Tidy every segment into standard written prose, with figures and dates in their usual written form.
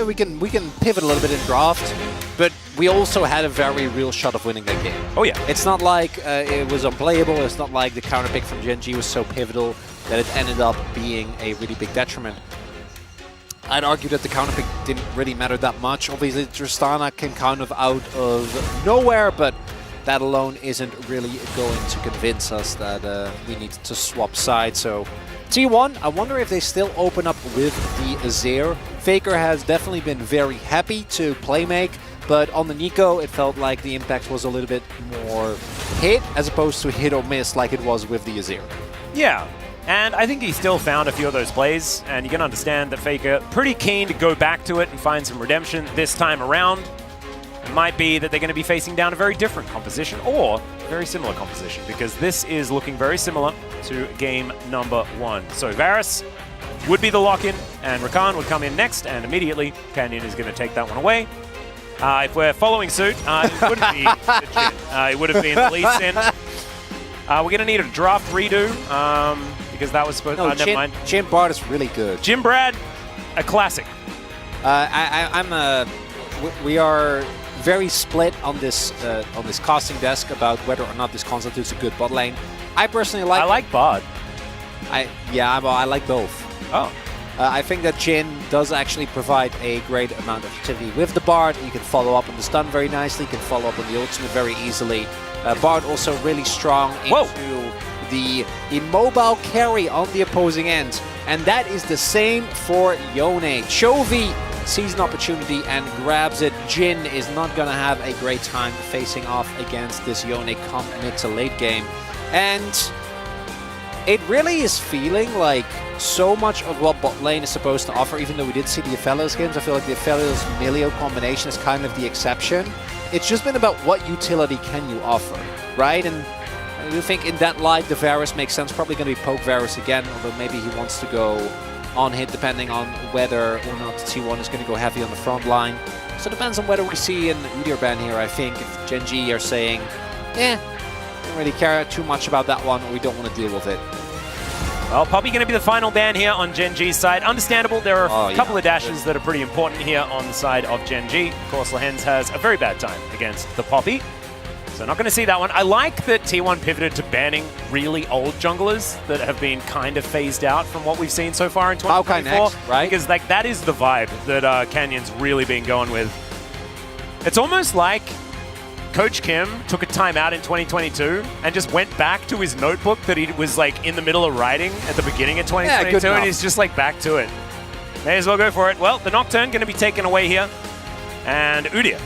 We can pivot a little bit in draft, but we also had a very real shot of winning that game. Oh yeah. It's not like it was unplayable. It's not like the counter pick from Gen.G was so pivotal that it ended up being a really big detriment. I'd argue that the counter pick didn't really matter that much. Obviously, Tristana came kind of out of nowhere, but that alone isn't really going to convince us that we need to swap sides. So T1, I wonder if they still open up with the Azir. Faker has definitely been very happy to playmake, but on the Nico, it felt like the impact was a little bit more hit as opposed to hit or miss like it was with the Azir. Yeah, and I think he still found a few of those plays, and you can understand that Faker pretty keen to go back to it and find some redemption this time around. It might be that they're going to be facing down a very different composition or very similar composition, because this is looking very similar to game number 1. So Varus would be the lock-in, and Rakan would come in next, and immediately Canyon is going to take that one away. If we're following suit, it wouldn't be legit. It would have been the Lee Sin. We're going to need a draft redo, because that was supposed to... never mind. Jim Bard is really good. Jim Brad, a classic. We are very split on this casting desk about whether or not this constitutes a good bot lane. I personally like... I like Bard. I like both. Oh. I think that Jhin does actually provide a great amount of activity with the Bard. You can follow up on the stun very nicely. You can follow up on the ultimate very easily. Bard also really strong into the immobile carry on the opposing end. And that is the same for Yone. Chovy sees an opportunity and grabs it. Jhin is not going to have a great time facing off against this Yone come mid to late game. And it really is feeling like so much of what bot lane is supposed to offer, even though we did see the Aphelios games. I feel like the Aphelios Milio combination is kind of the exception. It's just been about what utility can you offer, right? And I do think in that light, the Varus makes sense. Probably going to be poke Varus again, although maybe he wants to go on hit depending on whether or not T1 is going to go heavy on the front line. So it depends on whether we see an Udyr ban here. I think if Gen.G are saying, don't really care too much about that one, or we don't want to deal with it. Well, probably going to be the final ban here on Gen.G's side. Understandable, there are a couple of dashes that are pretty important here on the side of Gen.G. Of course, Lehens has a very bad time against the Poppy. So not going to see that one. I like that T1 pivoted to banning really old junglers that have been kind of phased out from what we've seen so far in 2024. Next, right? Because like that is the vibe that Canyon's really been going with. It's almost like Coach Kim took a timeout in 2022 and just went back to his notebook that he was like in the middle of writing at the beginning of 2022, and he's just like back to it. May as well go for it. Well, the Nocturne going to be taken away here, and Udyr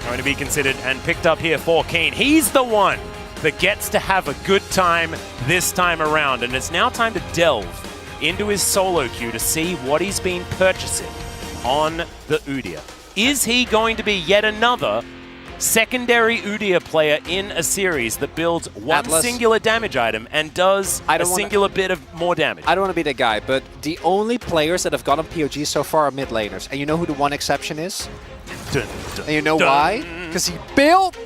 going to be considered and picked up here for Keen. He's the one that gets to have a good time this time around, and it's now time to delve into his solo queue to see what he's been purchasing on the Udyr. Is he going to be yet another secondary Udyr player in a series that builds one singular damage item and does a singular bit of more damage? I don't want to be the guy, but the only players that have gotten POG so far are mid laners. And you know who the one exception is? And you know why? Because he built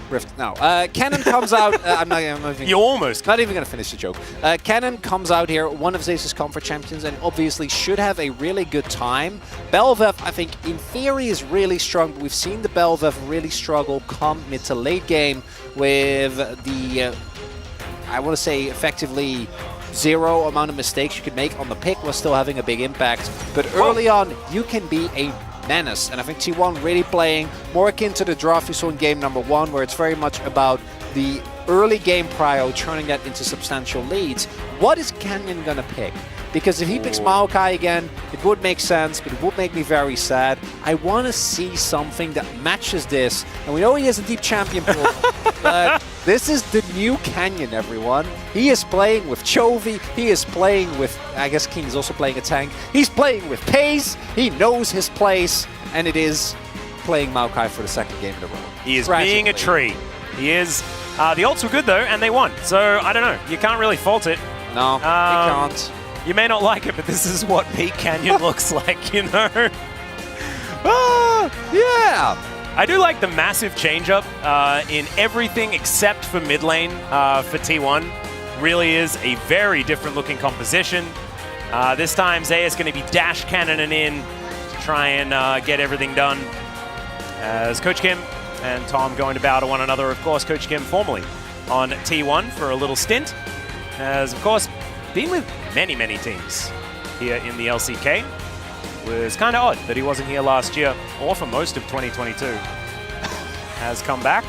Rift. No. Cannon comes out. I'm not even. You almost. Not even going to finish the joke. Cannon comes out here, one of Zeus' comfort champions, and obviously should have a really good time. Bel'Veth, I think, in theory, is really strong, but we've seen the Bel'Veth really struggle come mid to late game with the, I want to say, effectively zero amount of mistakes you could make on the pick while still having a big impact. But early on, you can be a menace, and I think T1 really playing more akin to the draft we saw in game number 1, where it's very much about the early game prio, turning that into substantial leads. What is Canyon gonna pick? Because if he picks Maokai again, it would make sense, but it would make me very sad. I want to see something that matches this, and we know he has a deep champion pool, but this is the new Canyon, everyone. He is playing with Chovy, he is playing with, I guess King is also playing a tank, he's playing with pace, he knows his place, and it is playing Maokai for the second game in a row. He is being a tree. He is. The ults were good though, and they won, so I don't know, you can't really fault it. No, you can't. You may not like it, but this is what peak Canyon looks like, you know? Yeah! I do like the massive change-up in everything except for mid lane for T1. Really is a very different looking composition. This time, Zeus is going to be dash cannoning in try and get everything done. As Coach Kim and Tom going to bow to one another. Of course, Coach Kim formerly on T1 for a little stint. Has, of course, been with many, many teams here in the LCK. Was kind of odd that he wasn't here last year or for most of 2022. Has come back.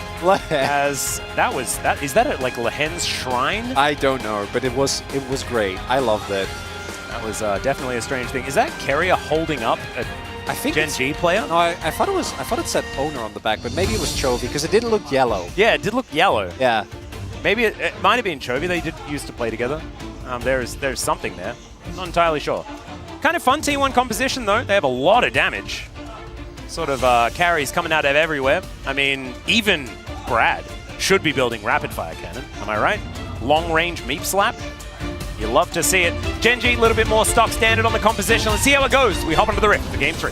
As is that at like Lehen's shrine? I don't know, but it was great. I loved it. That was definitely a strange thing. Is that Keria holding up a Gen G player? No, I thought it said Oner on the back, but maybe it was Chovy because it didn't look yellow. Yeah, it did look yellow. Yeah. Maybe it might have been Chovy. They did used to play together. There's something there. Not entirely sure. Kind of fun T1 composition though. They have a lot of damage. Sort of carries coming out of everywhere. I mean, even Brad should be building rapid fire cannon. Am I right? Long range meep slap. You love to see it. Gen G a little bit more stock standard on the composition. Let's see how it goes. We hop into the rift for Game 3.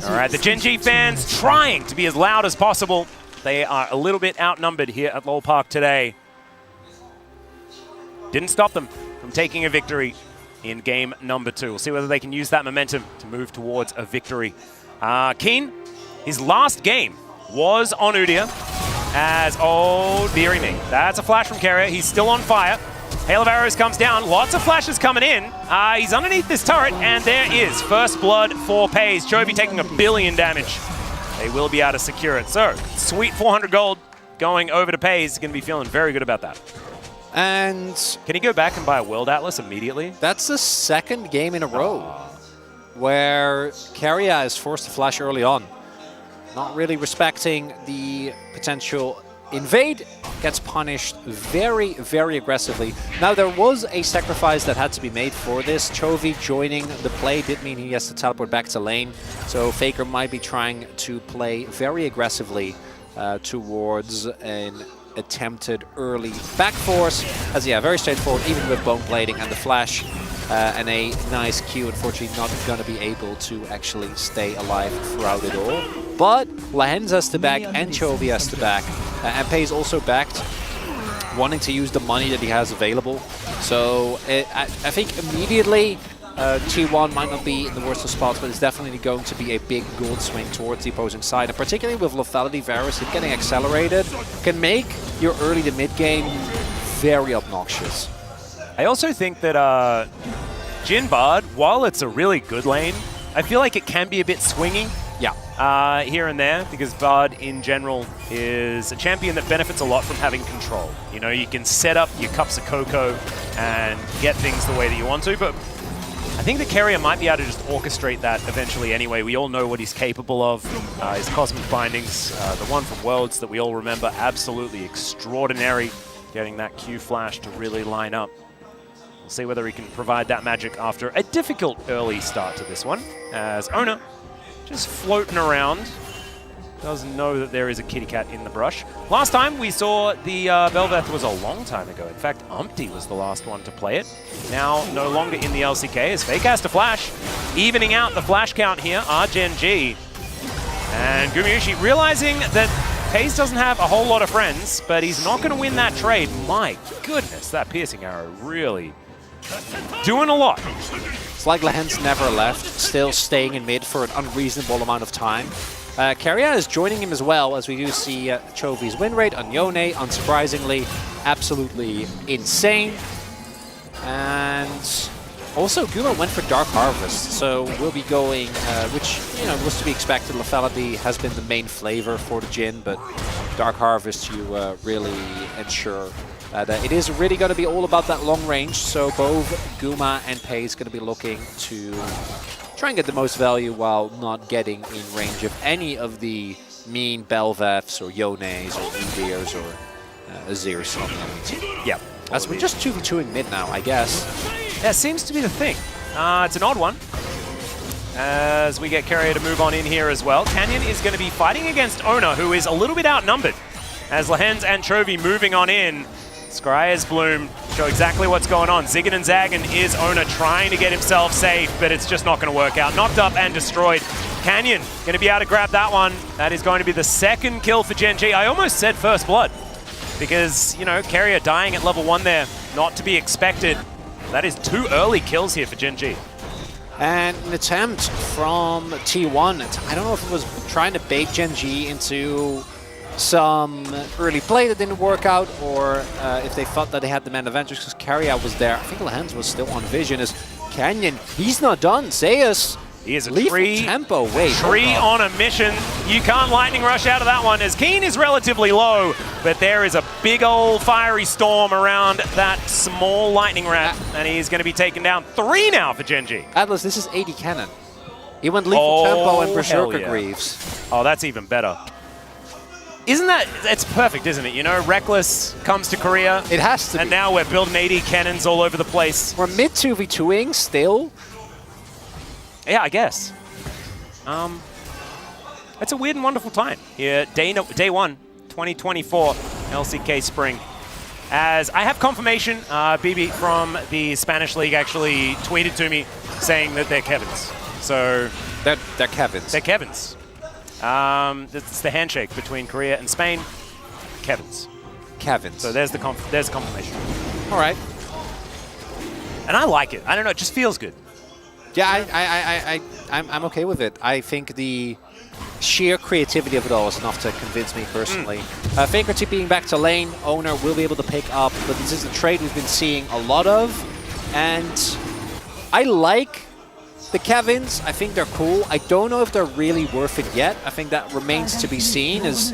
All right, the Gen G fans trying to be as loud as possible. They are a little bit outnumbered here at Lowell Park today. Didn't stop them from taking a victory in game number 2. We'll see whether they can use that momentum to move towards a victory. Keen, his last game was on Udyr as, oh dearie me, that's a flash from Keria. He's still on fire. Hail of Arrows comes down. Lots of flashes coming in. He's underneath this turret, and there is first blood for FaZe. Chovy taking 1 billion damage. They will be able to secure it. So, sweet 400 gold going over to FaZe. He's going to be feeling very good about that. And can he go back and buy a World Atlas immediately? That's the second game in a row where Keria is forced to flash early on. Not really respecting the potential invade, gets punished very, very aggressively. Now, there was a sacrifice that had to be made for this. Chovy joining the play did mean he has to teleport back to lane, so Faker might be trying to play very aggressively towards an attempted early back force. As yeah, very straightforward, even with bone plating and the flash and a nice Q. Unfortunately, not going to be able to actually stay alive throughout it all. But Lehen's has to back and Chovy has to back. And FaZe also backed, wanting to use the money that he has available. So I think immediately T1 might not be in the worst of spots, but it's definitely going to be a big gold swing towards the opposing side. And particularly with lethality Varus, him getting accelerated can make your early to mid game very obnoxious. I also think that Jhin Bard, while it's a really good lane, I feel like it can be a bit swingy. Yeah. Here and there, because Bard in general is a champion that benefits a lot from having control. You know, you can set up your cups of cocoa and get things the way that you want to, but I think that Keria might be able to just orchestrate that eventually anyway. We all know what he's capable of. His cosmic bindings, the one from Worlds that we all remember, absolutely extraordinary. Getting that Q flash to really line up. We'll see whether he can provide that magic after a difficult early start to this one, as Oner just floating around. Doesn't know that there is a kitty cat in the brush. Last time we saw the Bel'Veth was a long time ago. In fact, Umpty was the last one to play it. Now no longer in the LCK as Fake has to flash. Evening out the flash count here are Gen G. And Gumayusi realizing that FaZe doesn't have a whole lot of friends, but he's not going to win that trade. My goodness, that piercing arrow really doing a lot. It's like Lehen's never left, still staying in mid for an unreasonable amount of time. Keria is joining him as well, as we do see Chovy's win rate on Yone, unsurprisingly, absolutely insane. And also Guma went for Dark Harvest, so we'll be going, which was to be expected. Lethality has been the main flavor for the Jhin, but Dark Harvest you really ensure that it is really going to be all about that long range. So both Guma and FaZe going to be looking to try and get the most value while not getting in range of any of the mean Bel'Veths or Yones or Udyrs or Zeus. Yeah, as we're just 2v2ing mid now, I guess. Yeah, seems to be the thing. It's an odd one. As we get Keria to move on in here as well. Canyon is going to be fighting against Oner, who is a little bit outnumbered. As Lehen's and Chovy moving on in. Scryer's Bloom show exactly what's going on. Ziggin and Zaggin is Oner trying to get himself safe, but it's just not going to work out. Knocked up and destroyed. Canyon going to be able to grab that one. That is going to be the second kill for Gen G. I almost said first blood because, you know, Keria dying at level 1 there, not to be expected. That is 2 early kills here for Gen G. And an attempt from T1. I don't know if it was trying to bait Gen G into some early play that didn't work out, or if they thought that they had the man advantage because Keria was there. I think Lehens was still on vision as Canyon. He's not done. Zeus. He is a tempo. Wait, tree on a mission. You can't lightning rush out of that one as Keen is relatively low, but there is a big old fiery storm around that small lightning rat, and he's going to be taken down. 3 now for Gen G. Atlas, this is 80 cannon. He went lethal tempo and Berserker Greaves. Oh, that's even better. Isn't that, it's perfect, isn't it? You know, Reckless comes to Korea. It has to be. And now we're building 80 cannons all over the place. We're mid 2v2ing still. Yeah, I guess. It's a weird and wonderful time here. Day 1, 2024, LCK Spring. As I have confirmation, BB from the Spanish League actually tweeted to me saying that they're Kevins. So they're Kevins. They're Kevins. It's the handshake between Korea and Spain. Kevins. Kevins. So there's the confirmation. All right. And I like it. I don't know. It just feels good. Yeah, I'm okay with it. I think the sheer creativity of it all is enough to convince me personally. Faker TPing back to lane, Oner will be able to pick up, but this is a trade we've been seeing a lot of, and I like the Kevins. I think they're cool. I don't know if they're really worth it yet. I think that remains to be seen as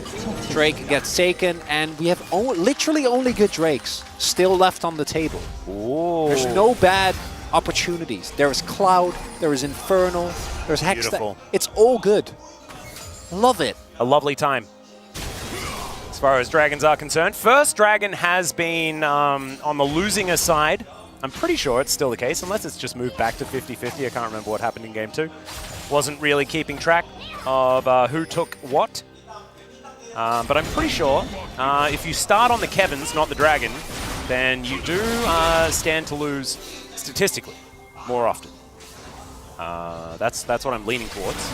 Drake gets taken, and we have literally only good Drakes still left on the table. Ooh. There's no bad opportunities. There is Cloud, there is Infernal, there's Hex. It's all good. Love it. A lovely time. As far as dragons are concerned, first dragon has been on the losing side. I'm pretty sure it's still the case, unless it's just moved back to 50-50. I can't remember what happened in Game 2. Wasn't really keeping track of who took what. But I'm pretty sure if you start on the Kevins, not the dragon, then you do stand to lose statistically more often. That's what I'm leaning towards.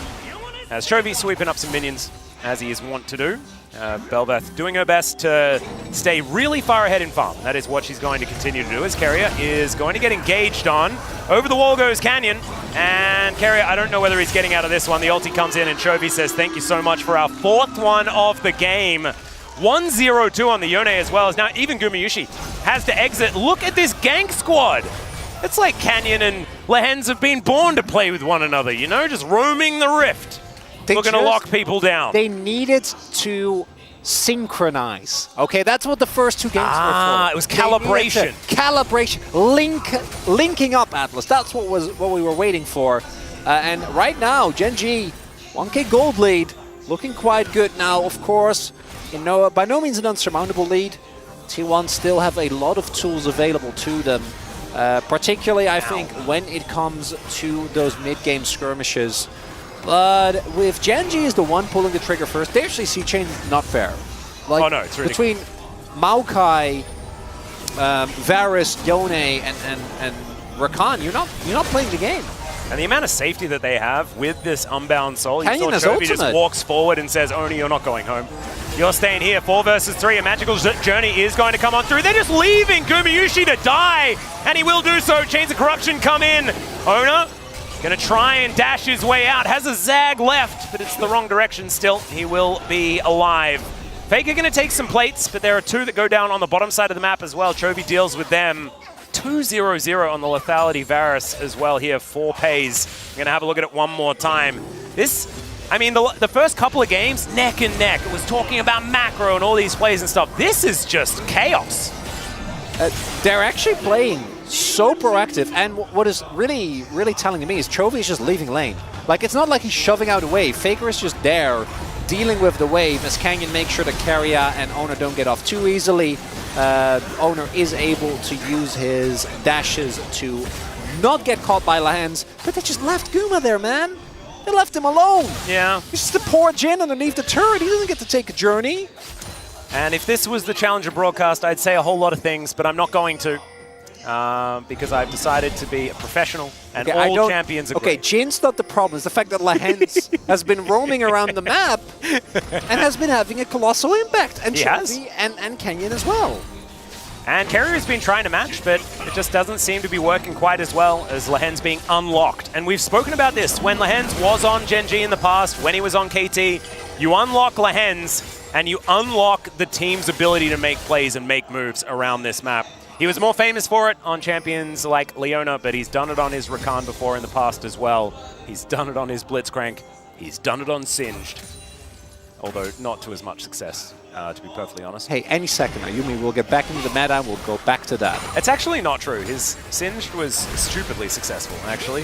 As Chovy sweeping up some minions, as he is wont to do. Belveth doing her best to stay really far ahead in farm. That is what she's going to continue to do, as Keria is going to get engaged on. Over the wall goes Canyon, and Keria, I don't know whether he's getting out of this one. The ulti comes in, and Chovy says, thank you so much for our 4th one of the game. 1-0-2 on the Yone as well, as now even Gumayusi has to exit. Look at this gank squad. It's like Canyon and Lehens have been born to play with one another, you know, just roaming the rift. Looking to lock people down. They needed to synchronize. Okay, that's what the first 2 games were for. It was calibration. Calibration. Linking up, Atlas. That's what we were waiting for. And right now, Gen G, 1K gold lead, looking quite good now. Of course, you know, by no means an unsurmountable lead. T1 still have a lot of tools available to them. Particularly, I think, when it comes to those mid-game skirmishes. But with Gen G is the one pulling the trigger first, they actually see change not fair. Like, oh no, it's between Maokai, Varus, Yone, and Rakan, you're not playing the game. And the amount of safety that they have with this Unbound Soul, you saw Chovy just walks forward and says, Oni, you're not going home. You're staying here. 4 versus 3. A magical journey is going to come on through. They're just leaving Gumayusi to die, and he will do so. Chains of Corruption come in. Oner gonna try and dash his way out. Has a zag left, but it's the wrong direction still. He will be alive. Faker gonna take some plates, but there are 2 that go down on the bottom side of the map as well. Chovy deals with them. 2-0-0 on the lethality Varus as well here for Pays. I'm gonna have a look at it one more time. This, I mean, the first couple of games, neck and neck. It was talking about macro and all these plays and stuff. This is just chaos. They're actually playing so proactive, and what is really, really telling to me is Chovy is just leaving lane. Like, it's not like he's shoving out a wave. Faker is just there, dealing with the wave as Canyon makes sure that Keria and Oner don't get off too easily. Oner is able to use his dashes to not get caught by Lehens, but they just left Guma there, man. They left him alone. Yeah. He's just a poor Jin underneath the turret. He doesn't get to take a journey. And if this was the Challenger broadcast, I'd say a whole lot of things, but I'm not going to. because I've decided to be a professional, and all champions are great. Jin's not the problem. It's the fact that Lahens has been roaming around the map and has been having a colossal impact. And Chelsea and Kenyan as well. And Keria's been trying to match, but it just doesn't seem to be working quite as well as Lahens being unlocked. And we've spoken about this. When Lahens was on Gen G in the past, when he was on KT, you unlock Lahens, and you unlock the team's ability to make plays and make moves around this map. He was more famous for it on champions like Leona, but he's done it on his Rakan before in the past as well. He's done it on his Blitzcrank. He's done it on Singed. Although not to as much success, to be perfectly honest. Hey, any second now, Yumi, we'll get back into the meta and we'll go back to that. It's actually not true. His Singed was stupidly successful, actually.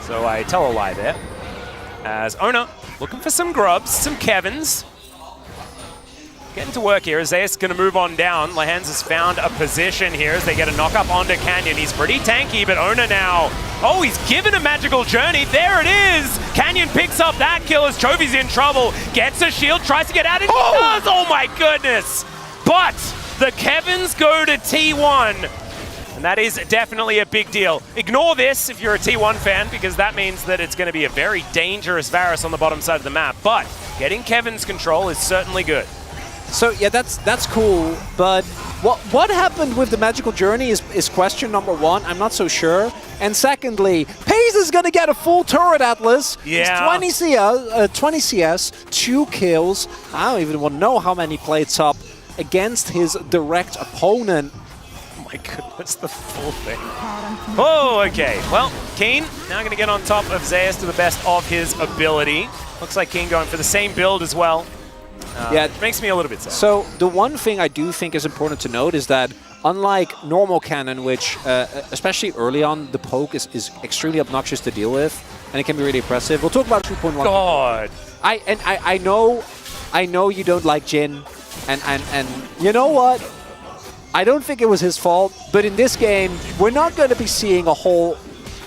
So I tell a lie there. As Oner looking for some grubs, some Kevins. Getting to work here. Zeus going to move on down. Lahens has found a position here as they get a knock-up onto Canyon. He's pretty tanky, but Oner now. Oh, he's given a magical journey. There it is. Canyon picks up that kill as Chovy's in trouble. Gets a shield, tries to get out, and he does. Oh my goodness. But the Kevins go to T1. And that is definitely a big deal. Ignore this if you're a T1 fan, because that means that it's going to be a very dangerous Varus on the bottom side of the map. But getting Kevin's control is certainly good. So yeah, that's cool, but what happened with the magical journey is question number one. I'm not so sure. And secondly, Paze is gonna get a full turret Atlas. Yeah. It's 20 CS, 2 kills. I don't even want to know how many plates up against his direct opponent. Oh my goodness, the full thing. Oh, okay. Well, Keen now gonna get on top of Zeus to the best of his ability. Looks like Keen going for the same build as well. Yeah, it makes me a little bit sad. So the one thing I do think is important to note is that unlike normal cannon, which especially early on, the poke is extremely obnoxious to deal with, and it can be really oppressive. We'll talk about 2.1. God, I know you don't like Jin, and you know what? I don't think it was his fault, but in this game, we're not going to be seeing a whole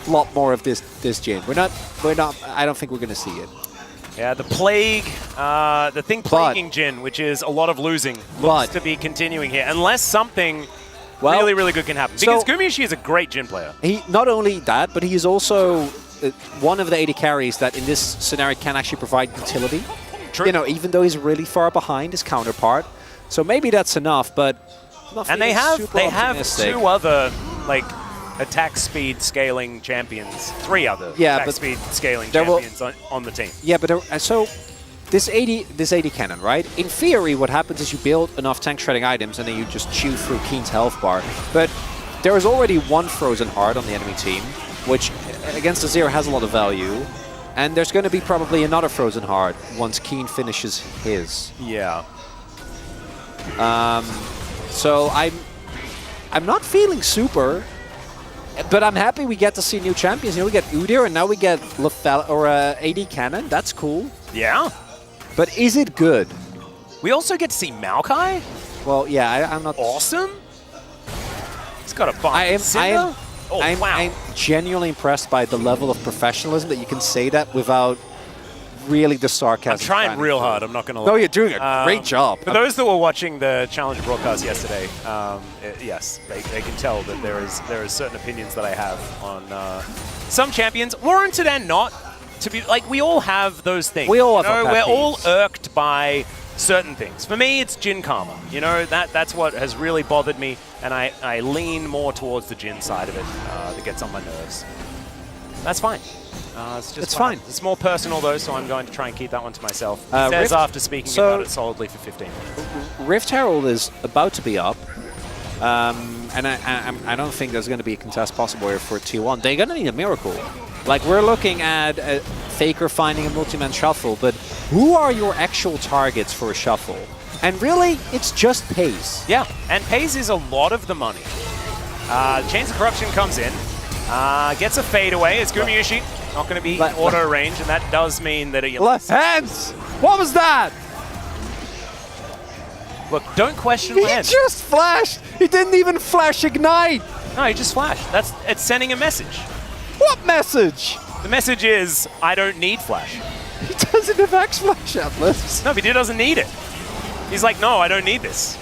lot more of this Jin. We're not. I don't think we're going to see it. Yeah, the plague, the thing plaguing Jin, which is a lot of losing, looks to be continuing here, unless something really, really good can happen. Because Gumayusi is a great Jin player. He not only that, but he is also one of the 80 carries that in this scenario can actually provide utility. True. You know, even though he's really far behind his counterpart. So maybe that's enough, but and they have 2 other like attack speed scaling champions, 3 other attack speed scaling champions on the team. Yeah, but so this 80 cannon, right? In theory, what happens is you build enough tank shredding items and then you just chew through Keen's health bar. But there is already 1 frozen heart on the enemy team, which against the Zero has a lot of value. And there's going to be probably another frozen heart once Keen finishes his. Yeah. So I'm not feeling super. But I'm happy we get to see new champions. You know, we get Udyr, and now we get Lefel or AD Cannon. That's cool. Yeah. But is it good? We also get to see Maokai. Well, yeah, I'm not awesome. He's got a bomb. I'm genuinely impressed by the level of professionalism that you can say that without really the sarcasm. I'm trying real hard, I'm not going to lie. No, you're doing a great job. For those that were watching the Challenger broadcast yesterday, yes, they can tell that there is certain opinions that I have on some champions, warranted and not. To be like, we all have those things. We all have. We're all irked by certain things. For me, it's Jin Karma. You know, that's what has really bothered me, and I lean more towards the Jin side of it that gets on my nerves. That's fine. It's fine. It's more personal though, so I'm going to try and keep that one to myself. Says after speaking about it solidly for 15 minutes. Rift Herald is about to be up, and I don't think there's going to be a contest possible here for T1. They're going to need a miracle. Like, we're looking at Faker finding a multi-man shuffle, but who are your actual targets for a shuffle? And really, it's just Paze. Yeah, and Paze is a lot of the money. Chains of Corruption comes in, gets a fade away. It's Gumayusi. Not going to be in auto range, and that does mean that he... Hands! What was that? Look, don't question Lance. He just flashed! He didn't even flash Ignite! No, he just flashed. It's sending a message. What message? The message is, I don't need flash. He doesn't have X-Flash, Atlas. No, but he doesn't need it. He's like, no, I don't need this.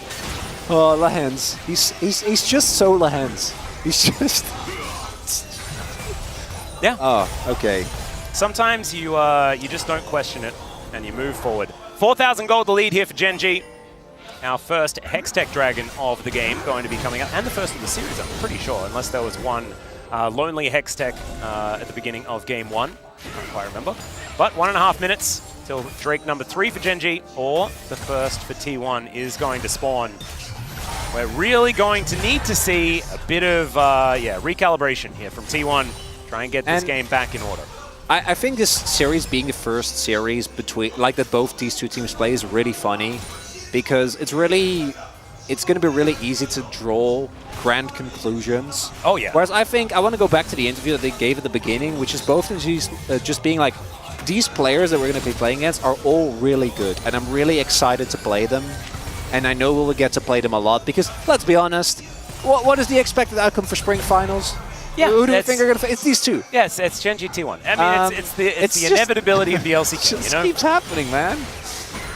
Oh, Lahens. He's just so Lahens. He's just... Yeah. Oh, okay. Sometimes you just don't question it and you move forward. 4,000 gold the lead here for Gen.G. Our first Hextech Dragon of the game going to be coming up, and the first of the series, I'm pretty sure, unless there was one lonely Hextech at the beginning of Game 1. I can't quite remember. But 1.5 minutes till Drake number 3 for Gen.G, or the first for T1 is going to spawn. We're really going to need to see a bit of recalibration here from T1. Try and get this game back in order. I think this series being the first series between, like, that both these two teams play is really funny, because it's going to be really easy to draw grand conclusions. Oh yeah. Whereas I think I want to go back to the interview that they gave at the beginning, which is both of these just being like, these players that we're going to be playing against are all really good, and I'm really excited to play them. And I know we'll get to play them a lot, because let's be honest, what is the expected outcome for Spring Finals? Yeah, who do you think are going to face? It's these two. Yes, it's Gen.G T1. I mean, it's the inevitability of the LCK. It just you know? keeps happening, man.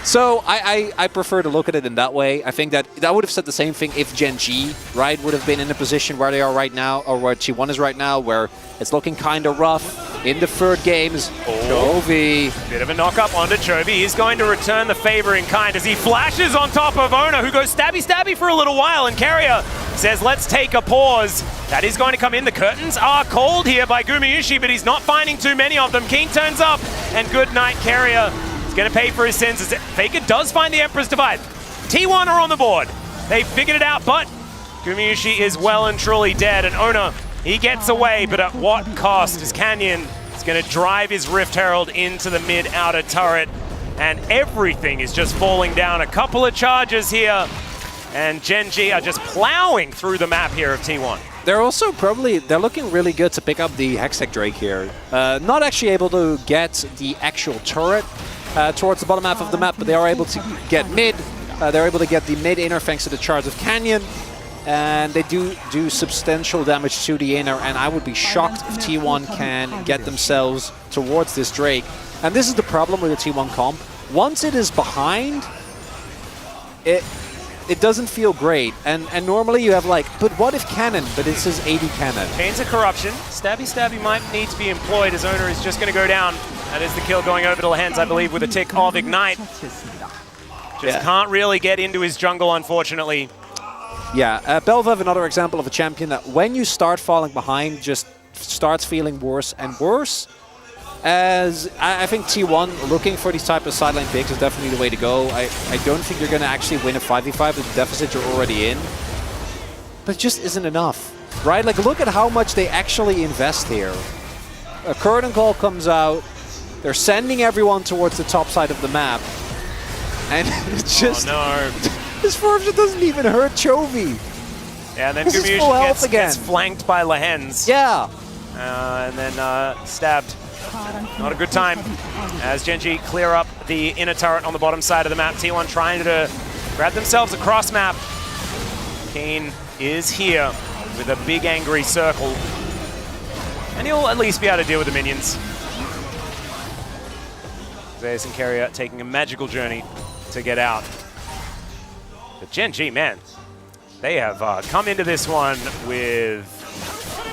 So I prefer to look at it in that way. I think that I would have said the same thing if Gen.G, right, would have been in a position where they are right now, or where T1 is right now, where it's looking kind of rough. In the third games, Chovy. Bit of a knock-up onto Chovy. He's going to return the favor in kind as he flashes on top of Oner, who goes stabby-stabby for a little while, and Keria says, let's take a pause. That is going to come in. The curtains are called here by Gumayusi, but he's not finding too many of them. Keen turns up, and good night, Keria. He's going to pay for his sins as Faker does find the Emperor's Divide. T1 are on the board. They figured it out, but Gumayusi is well and truly dead, and Oner, he gets away, but at what cost? As Canyon is going to drive his Rift Herald into the mid-outer turret, and everything is just falling down. A couple of charges here, and Gen.G are just plowing through the map here of T1. They're also they're looking really good to pick up the Hextech Drake here. Not actually able to get the actual turret towards the bottom half of the map, but they are able to get mid. They're able to get the mid-inner thanks to the charge of Canyon. And they do substantial damage to the inner, and I would be shocked if T1 can get themselves towards this Drake. And this is the problem with the T1 comp. Once it is behind, it doesn't feel great. And normally you have like, but what if cannon? But this is 80 cannon. Chains of Corruption. Stabby might need to be employed as Oner is just going to go down. That is the kill going over to Lehens, I believe, with a tick of Ignite. Just can't really get into his jungle, unfortunately. Yeah, Belvev, another example of a champion that when you start falling behind, just starts feeling worse and worse. As I think T1 looking for these type of sideline picks is definitely the way to go. I don't think you're going to actually win a 5v5 with the deficit you're already in. But it just isn't enough, right? Like, look at how much they actually invest here. A curtain call comes out. They're sending everyone towards the top side of the map. And it's just... Oh, no. This Fervsion doesn't even hurt Chovy. Yeah, and then Gumayusi gets flanked by Lehens. Yeah. And then stabbed. Not a good time. As Gen.G clear up the inner turret on the bottom side of the map. T1 trying to grab themselves a cross map. Keen is here with a big angry circle. And he'll at least be able to deal with the minions. Zeus and Keria taking a magical journey to get out. But Gen.G, man, they have come into this one with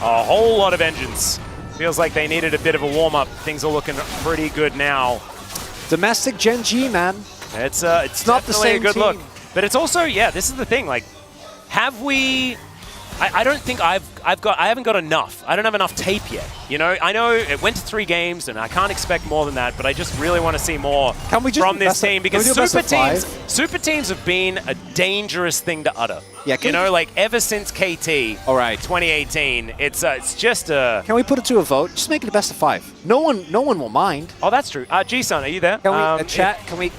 a whole lot of vengeance. Feels like they needed a bit of a warm-up. Things are looking pretty good now. Domestic Gen.G, man. It's not the same a good team. look. But it's also, yeah, this is the thing. Like, have we? I don't think I haven't got enough. I don't have enough tape yet. You know, I know it went to 3 games, and I can't expect more than that. But I just really want to see more from this team, because super teams have been a dangerous thing to utter. Yeah, you know, like ever since KT, all right, 2018, it's just a. Can we put it to a vote? Just make it a best of 5. No one will mind. Oh, that's true. G-Sun, are you there? Can we chat? Can we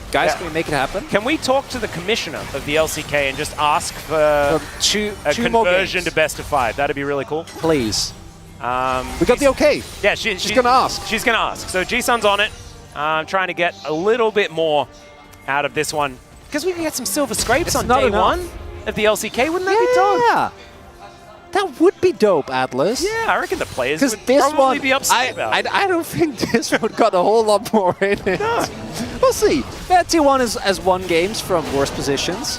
make it happen? Can we talk to the commissioner of the LCK and just ask for a conversion to best of 5? That'd be really cool. Please. We got the okay. Yeah, she's gonna ask. She's gonna ask. So G-Sun's on it. Trying to get a little bit more out of this one, because we can get some silver scrapes on day 1 of the LCK. Wouldn't that be dope? Yeah. That would be dope, Atlas. Yeah, I reckon the players would this probably be upset about it. I don't think this one got a whole lot more in it. No. We'll see. Yeah, T1 has won games from worse positions,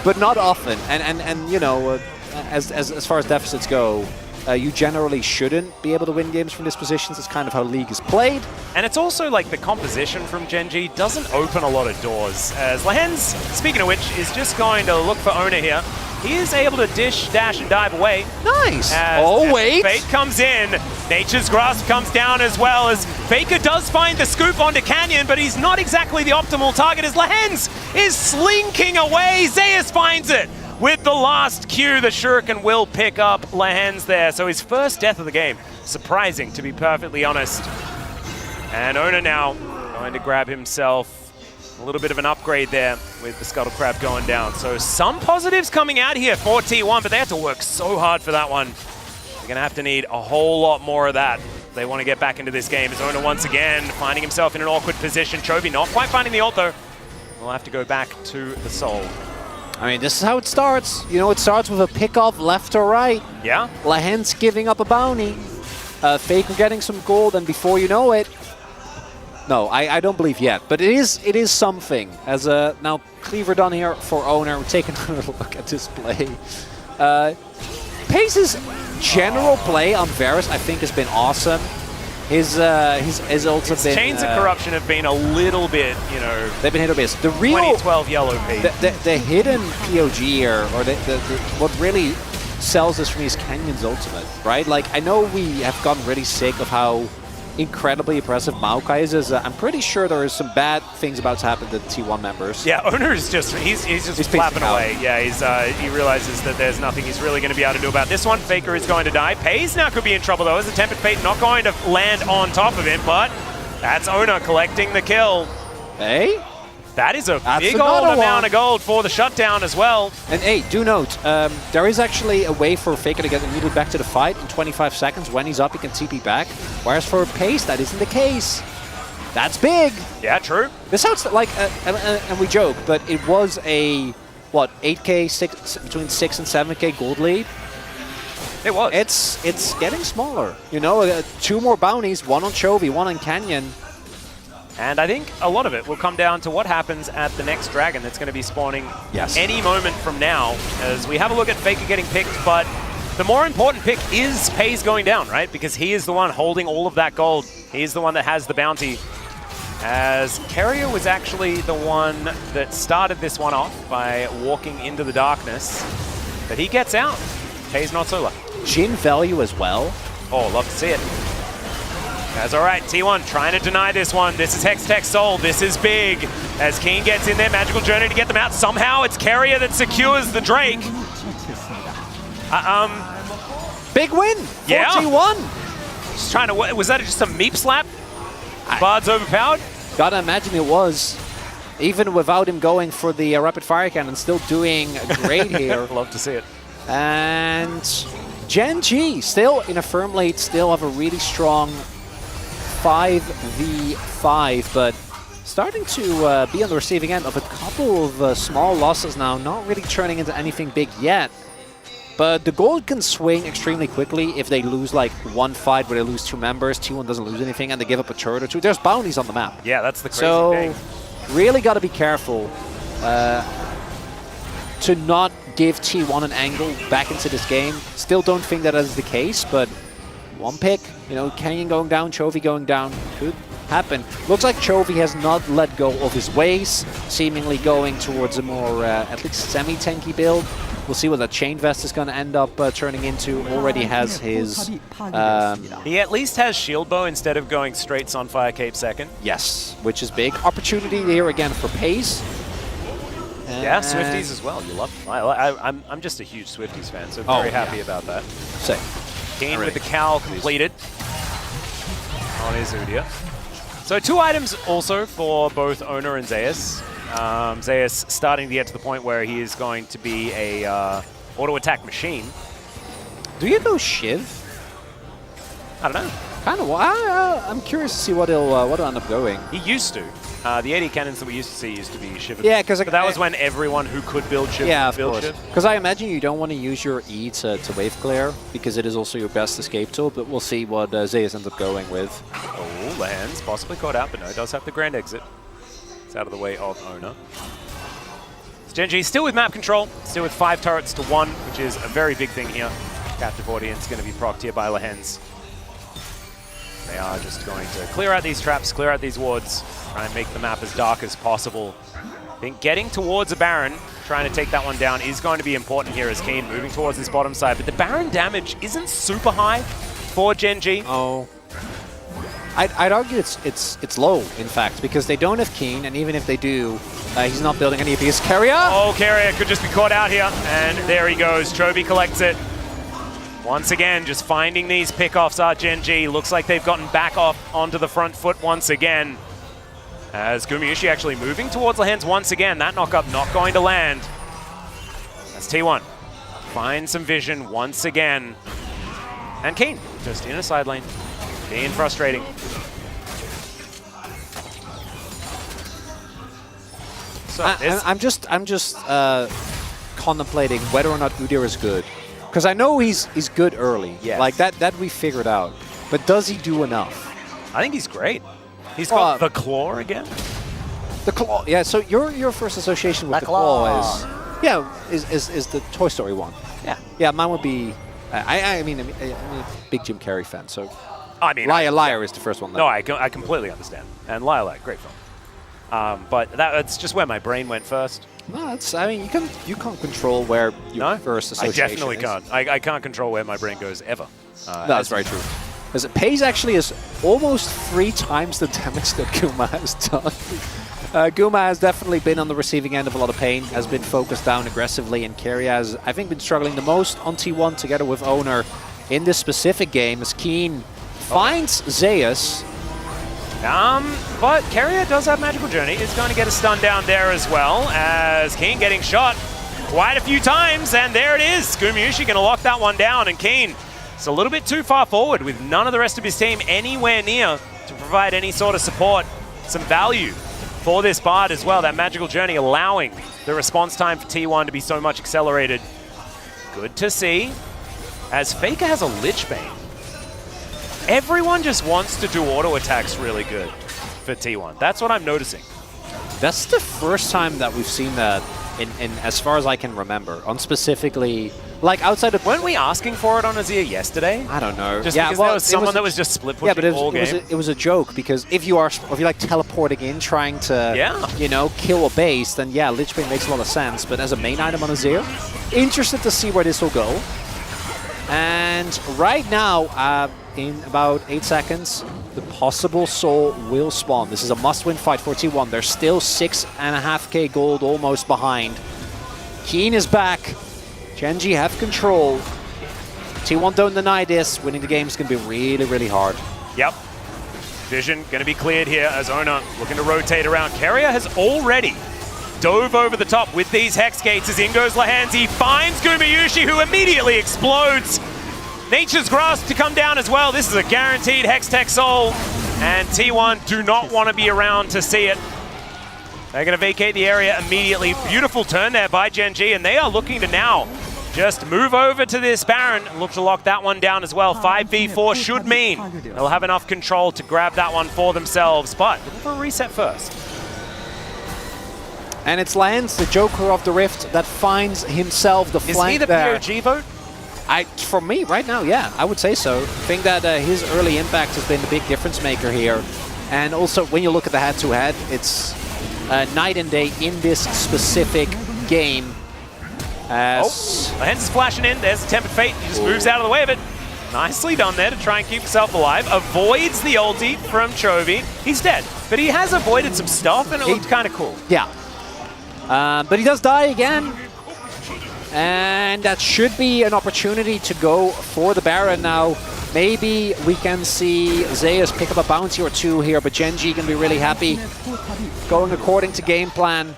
but not often. And you know, as far as deficits go, you generally shouldn't be able to win games from these positions. It's kind of how League is played. And it's also like the composition from Gen.G doesn't open a lot of doors. As Lehens, speaking of which, is just going to look for Oner here. He is able to dish, dash, and dive away. Nice. As Fate comes in. Nature's Grasp comes down as well as Faker does find the scoop onto Canyon, but he's not exactly the optimal target as Lehens is slinking away. Zeus finds it. With the last Q, the Shuriken will pick up Lehens there. So his first death of the game. Surprising, to be perfectly honest. And Oner now going to grab himself a little bit of an upgrade there with the Scuttle Crab going down. So some positives coming out here for T1, but they have to work so hard for that one. They're going to have to need a whole lot more of that. They want to get back into this game. As Oner once again finding himself in an awkward position. Chovy not quite finding the ult though. We'll have to go back to the Soul. I mean, this is how it starts. You know, it starts with a pick-off left or right. Yeah. Lehens giving up a bounty. Faker getting some gold, and before you know it... No, I don't believe yet, but it is something. As now Cleaver done here for Oner. We're taking another look at this play. Pace's general play on Varus, I think, has been awesome. His ults have been... Chains of Corruption have been a little bit, you know... They've been hit or miss. The real... 2012 yellow P. The hidden POG here, or what really sells this for me is Canyon's ultimate, right? Like, I know we have gotten really sick of how incredibly impressive Maokai is. I'm pretty sure there is some bad things about to happen to the T1 members. Yeah, Oner is just, he's flapping away. Yeah, he realizes that there's nothing he's really going to be able to do about this one. Faker is going to die. Paze now could be in trouble though, as a Tempered Fate not going to land on top of him, but that's Oner collecting the kill. Hey? That is a big old amount of gold for the shutdown as well. And hey, do note, there is actually a way for Faker to get immediately back to the fight in 25 seconds. When he's up, he can TP back. Whereas for Pace, that isn't the case. That's big. Yeah, true. This sounds like, and we joke, but it was a, what, 8K, between 6 and 7K gold lead? It was. It's getting smaller. You know, 2 more bounties, 1 on Chovy, 1 on Canyon. And I think a lot of it will come down to what happens at the next dragon that's going to be spawning any moment from now, as we have a look at Faker getting picked, but the more important pick is Paze going down, right? Because he is the one holding all of that gold. He's the one that has the bounty. As Keria was actually the one that started this one off by walking into the darkness, but he gets out. Paze not so lucky. Jhin value as well. Oh, love to see it. That's all right, T1 trying to deny this one. This is Hextech Soul, this is big. As Keen gets in there, Magical Journey to get them out. Somehow it's Keria that secures the Drake. Big win for T1. Just trying to, was that just a meep slap? Bard's overpowered? Gotta imagine it was. Even without him going for the rapid fire cannon, still doing great here. Love to see it. And Gen.G still in a firm lead, still have a really strong 5v5, but starting to be on the receiving end of a couple of small losses now, not really turning into anything big yet. But the gold can swing extremely quickly if they lose like one fight where they lose 2 members, T1 doesn't lose anything, and they give up a turret or 2. There's bounties on the map. Yeah, that's the crazy thing. Really got to be careful to not give T1 an angle back into this game. Still don't think that is the case, but one pick, you know, Canyon going down, Chovy going down, could happen. Looks like Chovy has not let go of his ways, seemingly going towards a more, at least semi-tanky build. We'll see what that Chain Vest is going to end up turning into. Already has his... he at least has Shield Bow instead of going straight Sunfire Cape second. Yes, which is big. Opportunity here again for Pace. Yeah, Swifties as well. You love them. I'm just a huge Swifties fan, so very happy about that. Same. Keen with the cowl completed on his Udyr. So 2 items also for both Oner and Zeus. Zeus starting to get to the point where he is going to be a auto-attack machine. Do you know Shiv? I don't know. Kind of. I'm curious to see what he'll end up going. He used to. The AD cannons that we used to see used to be Shiv. Yeah, because that was when everyone who could build Shiv could build Shiv. Shiv. Because I imagine you don't want to use your E to wave clear, because it is also your best escape tool, but we'll see what Zeus ends up going with. Oh, lands, possibly caught out, but no, does have the grand exit. It's out of the way of Oner. So Gen.G still with map control, still with 5 turrets to 1, which is a very big thing here. Captive audience going to be procced here by Lehens. They are just going to clear out these traps, clear out these wards, try and make the map as dark as possible. I think getting towards a Baron, trying to take that one down, is going to be important here as Keen moving towards this bottom side. But the Baron damage isn't super high for Gen.G. Oh. I'd argue it's low, in fact, because they don't have Keen, and even if they do, he's not building any of his Keria. Oh, Keria could just be caught out here, and there he goes. Chovy collects it. Once again, just finding these pickoffs are Gen.G. Looks like they've gotten back off onto the front foot once again. As Gumayusi actually moving towards Lehens once again. That knock-up not going to land. That's T1. Find some vision once again. And Keen, just in a side lane. Being frustrating. So I'm just contemplating whether or not Udyr is good. Because I know he's good early. Yes. Like that we figured out. But does he do enough? I think he's great. He's got the claw again. The claw, yeah. So your first association with the claw is the Toy Story one. Yeah. Yeah, mine would be. I mean, I'm a big Jim Carrey fan, so. I mean, Liar is the first one. No, I completely understand. And Liar, great film. But that's just where my brain went first. No, I mean, you can't control where your first association I definitely can't. I can't control where my brain goes ever. That's very true. Because Pays actually is almost 3 times the damage that Guma has done. Guma has definitely been on the receiving end of a lot of pain, has been focused down aggressively, and Keria has, I think, been struggling the most on T1 together with Oner in this specific game as Keen finds Zeus. But Keria does have Magical Journey. Is going to get a stun down there as well, as Keen getting shot quite a few times, and there it is. Gumayusi going to lock that one down, and Keen is a little bit too far forward with none of the rest of his team anywhere near to provide any sort of support, some value for this Bard as well. That Magical Journey allowing the response time for T1 to be so much accelerated. Good to see, as Faker has a Lich Bane. Everyone just wants to do auto attacks really good for T1. That's what I'm noticing. That's the first time that we've seen that in as far as I can remember, on specifically, like outside of... Weren't we asking for it on Azir yesterday? I don't know. Just because there was someone that was just split pushing all game. It was a joke, because if you like teleporting in, trying to, you know, kill a base, then yeah, Lich Bane makes a lot of sense. But as a main item on Azir, interested to see where this will go. And right now, in about 8 seconds, the possible soul will spawn. This is a must-win fight for T1. They're still 6.5k gold almost behind. Keen is back. Gen.G have control. T1 don't deny this. Winning the game is going to be really, really hard. Yep. Vision going to be cleared here as Oner looking to rotate around. Keria has already dove over the top with these Hex Gates as in goes Lehens. He finds Gumayusi, who immediately explodes. Nature's Grasp to come down as well. This is a guaranteed Hextech Soul, and T1 do not want to be around to see it. They're going to vacate the area immediately. Beautiful turn there by Gen.G, and they are looking to now just move over to this Baron. Look to lock that one down as well. 5v4 should mean they'll have enough control to grab that one for themselves, but looking for a reset first. And it's Lehens, the Joker of the Rift, that finds himself the flank there. Is he the POG vote? For me, right now, yeah, I would say so. I think that his early impact has been the big difference maker here. And also, when you look at the head-to-head, it's night and day in this specific game. Lehens is flashing in. There's the Tempered Fate. He just moves out of the way of it. Nicely done there to try and keep himself alive. Avoids the ulti from Chovy. He's dead, but he has avoided some stuff, and it looked kind of cool. Yeah. But he does die again. And that should be an opportunity to go for the Baron now. Maybe we can see Zeus pick up a bounty or two here, but Gen.G can be really happy. Going according to game plan.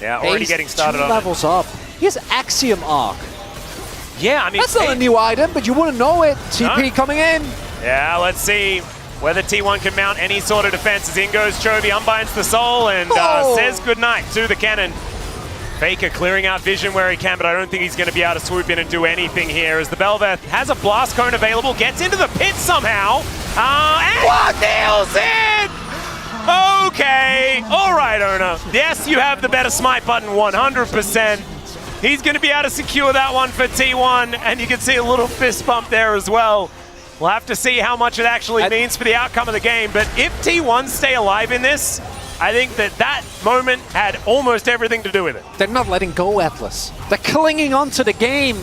Yeah, already getting started 2 on levels up. He has Axiom Arc. Yeah, I mean... That's not a new item, but you wouldn't know it. TP coming in. Yeah, let's see whether T1 can mount any sort of defense. As in goes Chovy, unbinds the soul, and says goodnight to the cannon. Faker clearing out vision where he can, but I don't think he's going to be able to swoop in and do anything here as the Belveth has a blast cone available, gets into the pit somehow, and what nails it! Okay, all right, Oner. Yes, you have the better smite button, 100%. He's going to be able to secure that one for T1, and you can see a little fist bump there as well. We'll have to see how much it actually means for the outcome of the game, but if T1 stay alive in this, I think that moment had almost everything to do with it. They're not letting go, Atlas. They're clinging on to the game.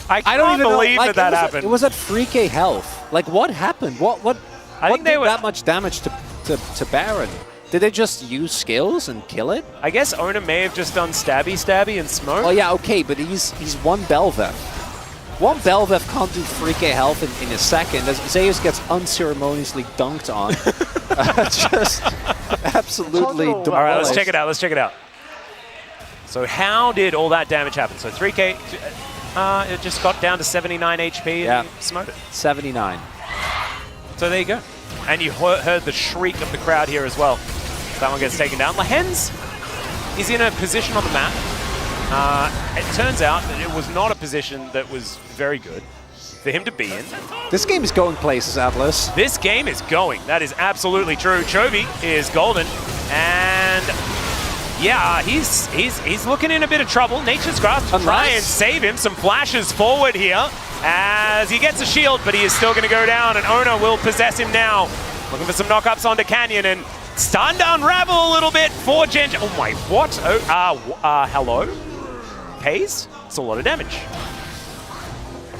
I don't even believe like, that happened. It was at 3k health. Like, what happened? What did that much damage to Baron? Did they just use skills and kill it? I guess Oner may have just done stabby and smoke. Oh yeah, okay, but he's one Bel'Veth. One Bel'Veth can't do 3k health in a second as Zeus gets unceremoniously dunked on. Just absolutely demolished. All right, let's check it out. So how did all that damage happen? So 3k, it just got down to 79 HP and smoked it. 79. So there you go. And you heard the shriek of the crowd here as well. That one gets taken down. Lahens is in a position on the map. It turns out that it was not a position that was very good for him to be in. This game is going places, Atlas. This game is going. That is absolutely true. Chovy is golden. And yeah, he's looking in a bit of trouble. Nature's Grasp to try and save him. Some flashes forward here as he gets a shield, but he is still going to go down, and Oner will possess him now. Looking for some knockups onto Canyon, and starting to unravel a little bit for Genji. Oh my, what? Oh, hello? Pays? It's a lot of damage.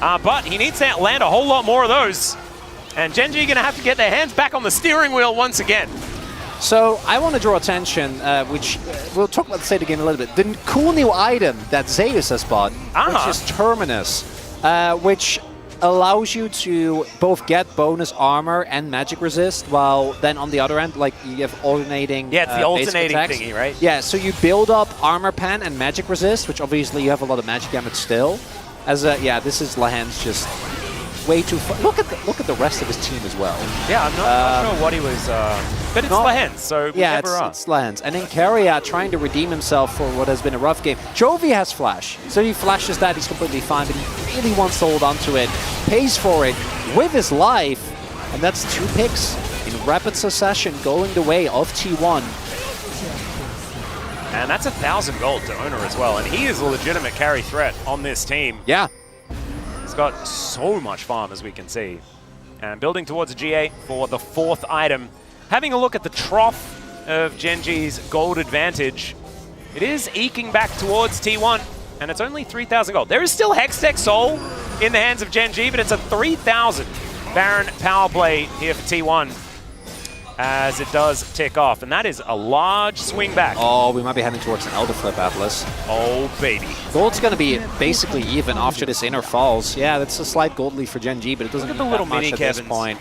But he needs to land a whole lot more of those. And Genji going to have to get their hands back on the steering wheel once again. So I want to draw attention, which we'll talk about the state of the game a little bit. The cool new item that Zeus has bought, which is Terminus, which allows you to both get bonus armor and magic resist, while then on the other end, like you have alternating. Yeah, it's the alternating thingy, right? Yeah, so you build up armor pen and magic resist, which obviously you have a lot of magic damage still. As yeah, this is Lahens just way too far. Look at the rest of his team as well. Yeah, I'm not sure what he was, but it's Lahens, so yeah, it's Lahens. And then Keria trying to redeem himself for what has been a rough game. Chovy has flash, so he flashes that, he's completely fine, but he really wants to hold on to it, pays for it with his life, and that's 2 picks in rapid succession going the way of T1. And that's 1,000 gold to Oner as well, and he is a legitimate carry threat on this team. Yeah. He's got so much farm, as we can see. And building towards a GA for the 4th item. Having a look at the trough of Genji's gold advantage, it is eking back towards T1, and it's only 3,000 gold. There is still Hextech Soul in the hands of Genji, but it's a 3,000 Baron power play here for T1 as it does tick off, and that is a large swing back. Oh, we might be heading towards an Elder Flip, Atlas. Oh, baby. Gold's going to be basically even after this inner falls. Yeah, that's a slight gold lead for Genji, but it doesn't Look mean at the little that much mini at Kevins. this point.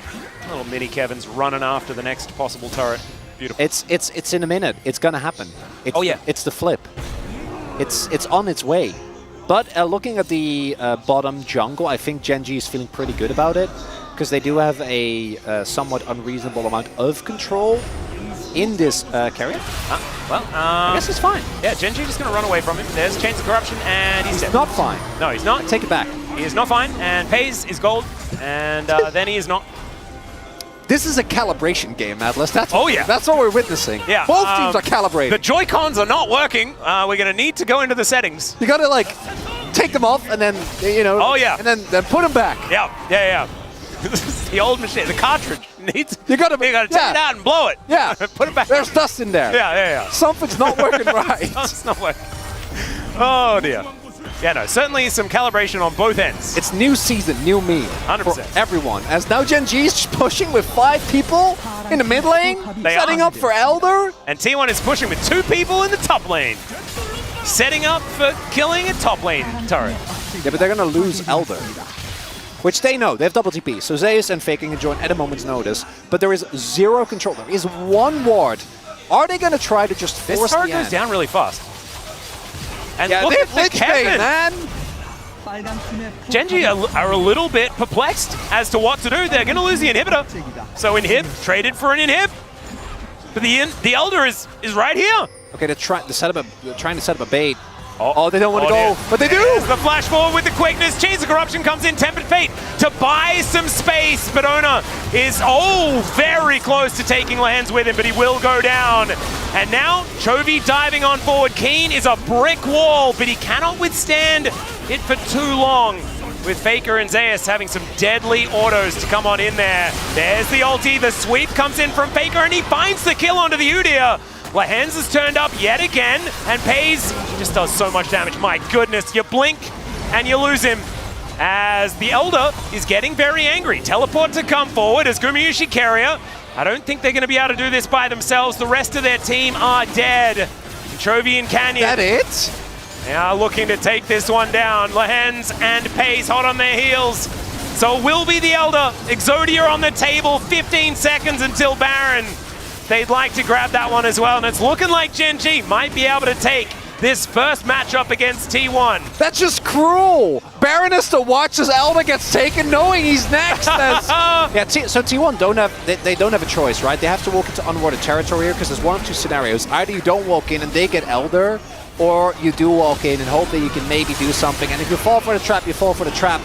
Little mini Kevins running after the next possible turret. Beautiful. It's in a minute. It's going to happen. It's the flip. It's on its way. But looking at the bottom jungle, I think Genji is feeling pretty good about it, because they do have a somewhat unreasonable amount of control in this Keria. I guess it's fine. Yeah, Genji just going to run away from him. There's Chains of Corruption, and he's dead. Not fine. No, he's not. Take it back. He is not fine, and Pays is gold, and then he is not. This is a calibration game, Atlas. That's what we're witnessing. Yeah, both teams are calibrated. The Joy-Cons are not working. We're going to need to go into the settings. You got to like take them off and then and then put them back. Yeah. This is the old machine. The cartridge needs. You got to take it out and blow it. Yeah, put it back. There's dust in there. Yeah. Something's not working right. It's not working. Oh dear. Yeah, no, certainly some calibration on both ends. It's new season, new me. 100%. For everyone. As now Genji's pushing with 5 people in the mid lane, setting up for Elder. And T1 is pushing with 2 people in the top lane. Setting up for killing a top lane turret. Yeah, but they're going to lose Elder. Which they know. They have double TP. So Zeus and Faker can join at a moment's notice. But there is 0 control. There is 1 ward. Are they going to try to just force the end? This turret goes down really fast. And yeah, look at the Kevin, man. Genji are a little bit perplexed as to what to do. They're going to lose the inhibitor. So inhib, traded for an inhib. But the Elder is right here. Okay, they're trying to set up a bait. Oh, they don't want to go, but they do! There's the flash forward with the quickness. Chains of Corruption comes in, Tempered Fate to buy some space, but Oner is, very close to taking Lehens with him, but he will go down. And now, Chovy diving on forward. Keen is a brick wall, but he cannot withstand it for too long. With Faker and Zeus having some deadly autos to come on in there. There's the ulti, the sweep comes in from Faker, and he finds the kill onto the Udyr. Lehens has turned up yet again, and Pays just does so much damage. My goodness, you blink and you lose him. As the Elder is getting very angry. Teleport to come forward as Gumayusi Keria. I don't think they're going to be able to do this by themselves. The rest of their team are dead. Chovy and Canyon. That it? They are looking to take this one down. Lehens and Pays hot on their heels. So it will be the Elder. Exodia on the table, 15 seconds until Baron. They'd like to grab that one as well, and it's looking like Gen G might be able to take this first matchup against T1. That's just cruel. Baron has to watch as Elder gets taken, knowing he's next. So T1 don't have they don't have a choice, right? They have to walk into unwarded territory here because there's one of two scenarios. Either you don't walk in and they get Elder, or you do walk in and hope that you can maybe do something. And if you fall for the trap, you fall for the trap.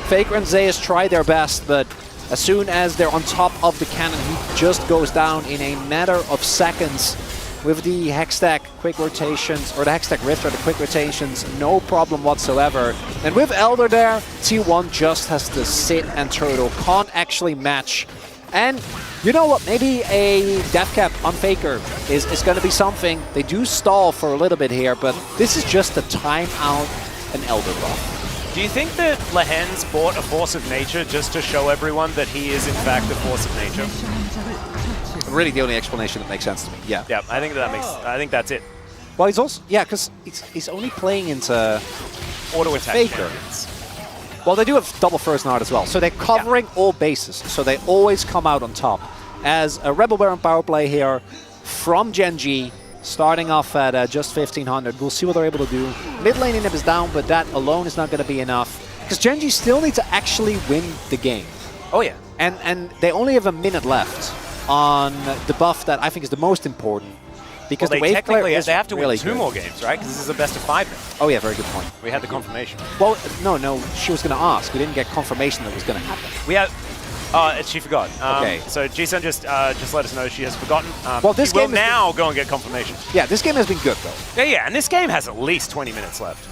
Faker and Zeus try their best, but as soon as they're on top of the cannon, he just goes down in a matter of seconds with the Hextech quick rotations, or the Hextech Rift or the quick rotations, no problem whatsoever. And with Elder there, T1 just has to sit and turtle, can't actually match. And you know what, maybe a death cap on Faker is going to be something. They do stall for a little bit here, but this is just a time out an Elder buff. Do you think that Lehens bought a Force of Nature just to show everyone that he is in fact a Force of Nature? Really the only explanation that makes sense to me, yeah. Yeah, I think that's it. Well, he's also, yeah, because he's only playing into Auto attack Faker. Well, they do have double first nard as well, so they're covering all bases, so they always come out on top. As a Rebel Baron power play here from Gen G, starting off at just 1500. We'll see what they're able to do. Mid lane inhib is down, but that alone is not going to be enough. Because Gen G still need to actually win the game. Oh yeah. And they only have a minute left on the buff that I think is the most important. Because well, the wave technically is they have to really win two good. more games, right? Because this is a best of 5 now. Oh yeah, very good point. We had the confirmation. Well, no, she was going to ask. We didn't get confirmation that was going to happen. We have... she forgot. Okay. So Jisun just let us know she has forgotten. Well, this game will now go and get confirmation. Yeah, this game has been good though. Yeah, and this game has at least 20 minutes left.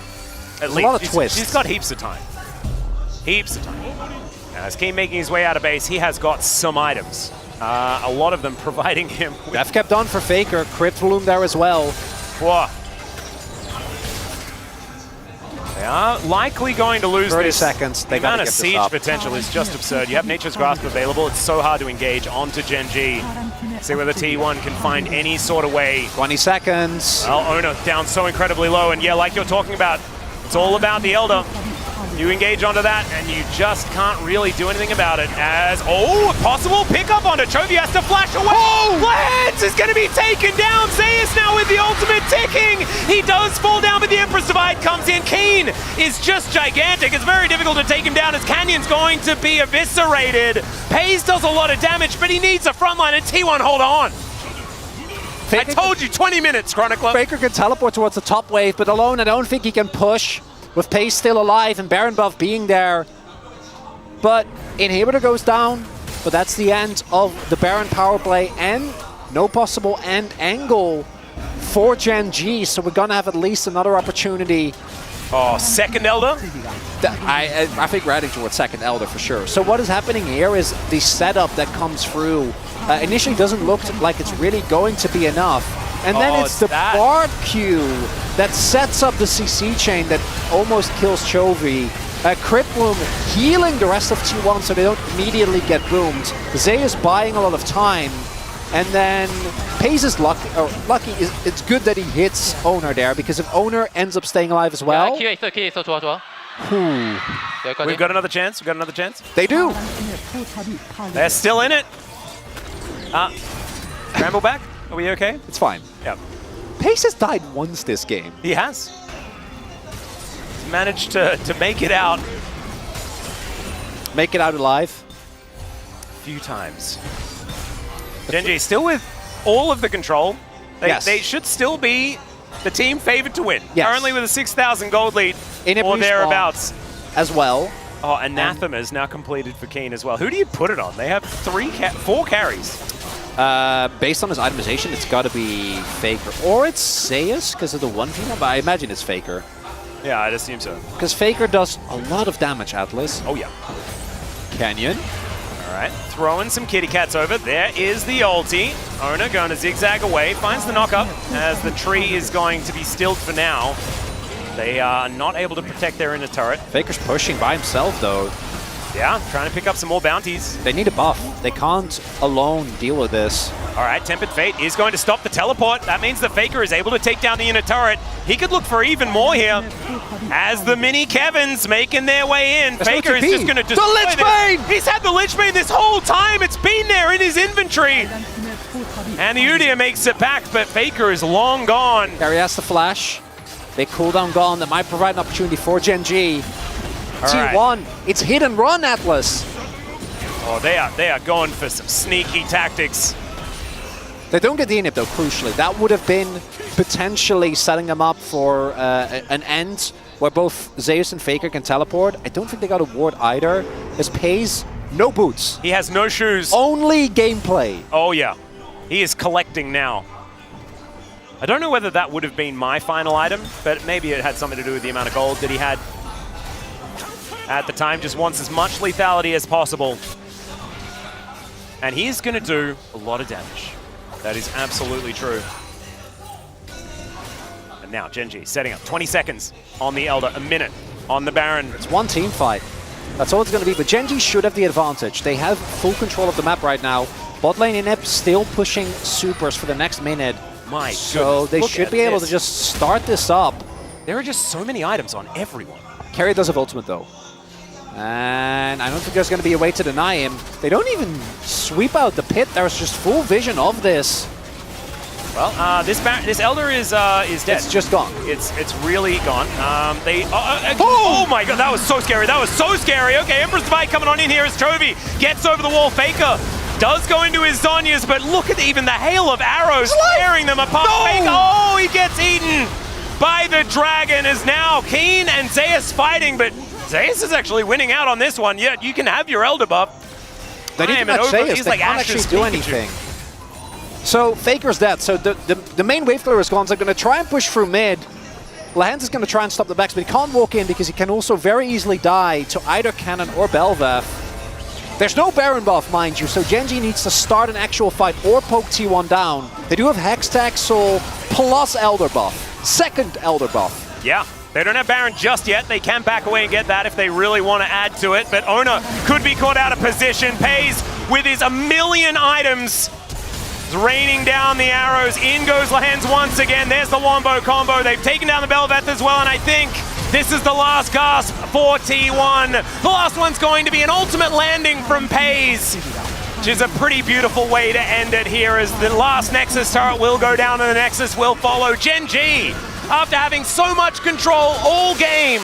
At least. A lot of twists. She's got heaps of time. Heaps of time. Now, as Keen making his way out of base, he has got some items. A lot of them providing him with... Death kept on for Faker. Crypt Bloom there as well. Whoa. They are likely going to lose 30 this. seconds. They the amount gotta of get this siege up. potential is just absurd. You have Nature's Grasp available. It's so hard to engage onto Gen G. See whether T1 can find any sort of way. 20 seconds. Well, Oner down so incredibly low. And yeah, like you're talking about, it's all about the Elder. You engage onto that, and you just can't really do anything about it. As, a possible pickup onto Chovy, has to flash away. Lehens is going to be taken down. Zeus now with the ultimate ticking. He does fall down, but the Empress Divide comes in. Keen is just gigantic. It's very difficult to take him down as Canyon's going to be eviscerated. Pays does a lot of damage, but he needs a frontline, and T1 hold on. Faker, I told you, 20 minutes, Chronicler. Faker can teleport towards the top wave, but alone I don't think he can push. With Pace still alive and Baron buff being there. But Inhibitor goes down, but that's the end of the Baron power play, and no possible end angle for Gen G, so we're gonna have at least another opportunity. Oh, second Elder? I think we're heading towards second Elder for sure. So what is happening here is the setup that comes through initially doesn't look like it's really going to be enough. And then it's the Bard Q that sets up the CC chain that almost kills Chovy. Crypt Bloom healing the rest of T1 so they don't immediately get boomed. Zeus buying a lot of time. And then Pays is lucky. It's good that he hits Oner there, because if Oner ends up staying alive as well... We've got another chance. We've got another chance. They do. They're still in it. Scramble back. Are we okay? It's fine. Yeah. Pace has died once this game. He has. He's managed to make it out. Make it out alive. A few times. Gen G still with all of the control. They should still be the team favored to win. Yes. Currently with a 6,000 gold lead or thereabouts. As well. Oh, Anathema is now completed for Keen as well. Who do you put it on? They have 4 carries. Based on his itemization, it's got to be Faker. Or it's Zeus because of the 1v1, but I imagine it's Faker. Yeah, I'd assume so. Because Faker does a lot of damage, Atlas. Oh, yeah. Canyon. All right, throwing some kitty cats over. There is the ulti. Oner going to zigzag away, finds the knockup as the tree is going to be stilled for now. They are not able to protect their inner turret. Faker's pushing by himself, though. Yeah, trying to pick up some more bounties. They need a buff. They can't alone deal with this. All right, Tempered Fate is going to stop the teleport. That means the Faker is able to take down the inner turret. He could look for even more here. As the mini Kevins making their way in, Faker is just going to destroy the Lich Bane! He's had the Lich Bane this whole time. It's been there in his inventory. And the Udyr makes it back, but Faker is long gone. Keria has the flash. Big cooldown gone. That might provide an opportunity for Gen G. T1, right. It's hit and run, Atlas. Oh, they are going for some sneaky tactics. They don't get the inhib, though, crucially. That would have been potentially setting them up for an end where both Zeus and Faker can teleport. I don't think they got a ward either. As Pays, no boots. He has no shoes. Only gameplay. Oh, yeah. He is collecting now. I don't know whether that would have been my final item, but maybe it had something to do with the amount of gold that he had at the time. Just wants as much lethality as possible. And he's going to do a lot of damage. That is absolutely true. And now Genji setting up 20 seconds on the Elder, a minute on the Baron. It's one team fight. That's all it's going to be. But Genji should have the advantage. They have full control of the map right now. Bot lane inhib still pushing supers for the next minute. My so goodness, they should be able to just start this up. There are just so many items on everyone. Keria does have ultimate though. And I don't think there's going to be a way to deny him. They don't even sweep out the pit. There's just full vision of this. Well, this Elder is dead. It's just gone. It's really gone. Oh my god, that was so scary. That was so scary. Okay, Emperor's Divide coming on in here as Chovy gets over the wall. Faker does go into his Zhonya's, but look at even the hail of arrows tearing them apart. No! Faker, oh, he gets eaten by the dragon. Is now Keen and Zeus fighting, but Zeus is actually winning out on this one. Yet you can have your Elder buff. They need to match Zeus. They can't actually do anything. So Faker's dead. So the main wave clearer is gone. So they're going to try and push through mid. Lehends is going to try and stop the backs, but he can't walk in because he can also very easily die to either Cannon or Bel'Veth. There's no Baron buff, mind you, so Genji needs to start an actual fight or poke T1 down. They do have Hextech, Soul, plus Elder buff. Second Elder buff. Yeah, they don't have Baron just yet. They can back away and get that if they really want to add to it, but Oner could be caught out of position. Pays with his 1,000,000 items. Raining down the arrows. In goes Lehends once again. There's the Wombo combo. They've taken down the Bel'Veth as well, and I think this is the last gasp for T1. The last one's going to be an ultimate landing from Pays, which is a pretty beautiful way to end it here, as the last Nexus turret will go down and the Nexus will follow. Gen G, after having so much control all game,